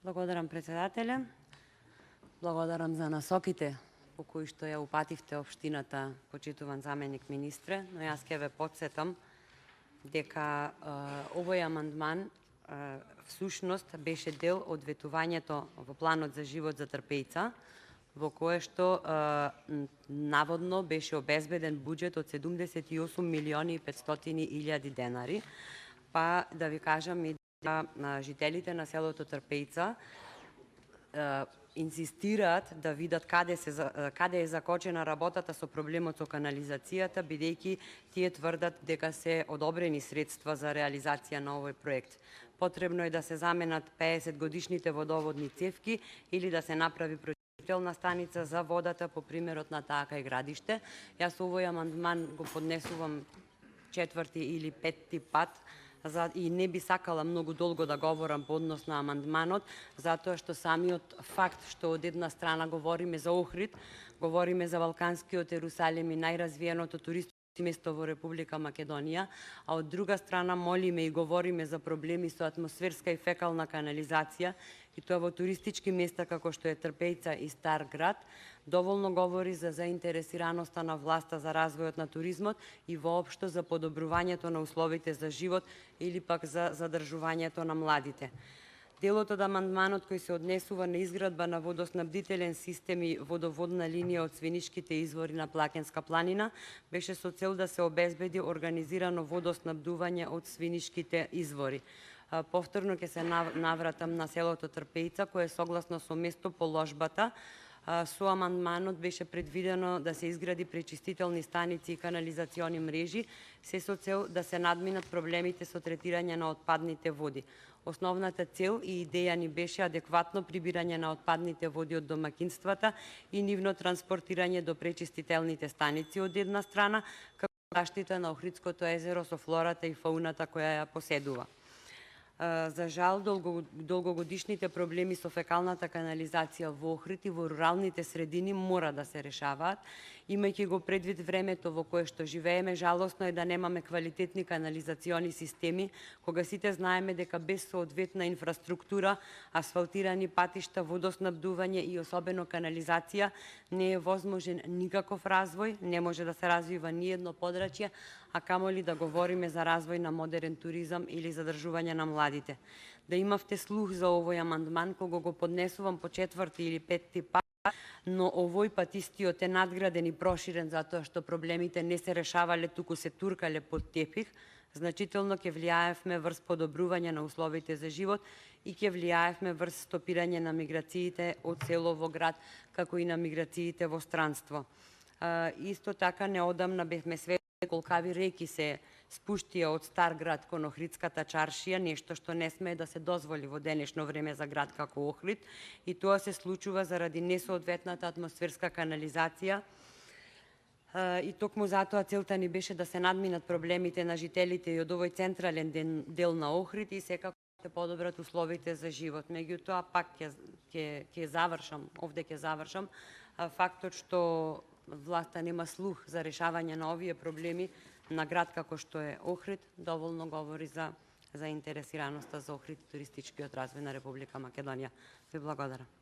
Благодарам, председателе. Благодарам за насоките по кои што ја упативте општината, почитуван заменик министре, но јас ќе ве потсетам дека овој амандман всушност беше дел од ветувањето во планот за живот за Трпејца, во кое што наводно беше обезбеден буџет од 78 милиони и 500 илјади денари. Па да ви кажам и да жителите на селото Трпејца инсистираат да видат каде е закочена работата со проблемот со канализацијата, бидејќи тие тврдат дека се одобрени средства за реализација на овој проект. Потребно е да се заменат 50 годишните водоводни цевки или да се направи прочистителна станица за водата по примерот на Така и Градиште. Јас овој амандман го поднесувам четврти или петти пат, и не би сакала многу долго да говорам по однос на амандманот, затоа што самиот факт што од една страна говориме за Охрид, говориме за Балканскиот Ерусалим и најразвиеното туристичко место во Република Македонија, а од друга страна молиме и говориме за проблеми со атмосферска и фекална канализација, и тоа во туристички места како што е Трпејца и Стар град, доволно говори за заинтересираноста на власта за развојот на туризмот и воопшто за подобрувањето на условите за живот или пак за задржувањето на младите. Делот од амандманот кој се однесува на изградба на водоснабдителен систем и водоводна линија од свинишките извори на Плакенска планина беше со цел да се обезбеди организирано водоснабдување од свинишките извори. Повторно ќе се навратам на селото Трпејца, кое согласно со местоположбата со амандманот беше предвидено да се изгради пречистителни станици и канализациони мрежи, се со цел да се надминат проблемите со третирање на отпадните води. Основната цел и идеја ни беше адекватно прибирање на отпадните води од домакинствата и нивно транспортирање до пречистителните станици од една страна, како заштита на Охридското езеро со флората и фауната која ја поседува. За жал, долгогодишните проблеми со фекалната канализација во Охрид и во руралните средини мора да се решаваат. Имајќи го предвид времето во кое што живееме, жалосно е да немаме квалитетни канализациони системи, кога сите знаеме дека без соодветна инфраструктура, асфалтирани патишта, водоснабдување и особено канализација не е возможен никаков развој, не може да се развива ни едно подрачје, а камоли да говориме за развој на модерен туризам или задржување на младите. Да имавте слух за овој амандман кога го поднесувам по четврти или петти пат, но овој пат истиот е надграден и проширен затоа што проблемите не се решавале, туку се туркале под тепих, значително ќе влијаевме врз подобрување на условите за живот и ќе влијаевме врз стопирање на миграциите од село во град, како и на миграциите во странство. Исто така неодамна бевме сведоци колкави реки се спуштија од Стар град кон Охридската чаршија, нешто што не смее да се дозволи во денешно време за град како Охрид, и тоа се случува заради несоодветната атмосферска канализација. И токму затоа целта ни беше да се надминат проблемите на жителите и од овој централен дел на Охрид и секако да се подобрат условите за живот. Меѓутоа, пак ќе завршам, фактот што власта нема слух за решавање на овие проблеми на град како што е Охрид, доволно говори за заинтересираноста за Охрид и туристичкиот развој на Република Македонија. Ви благодарам.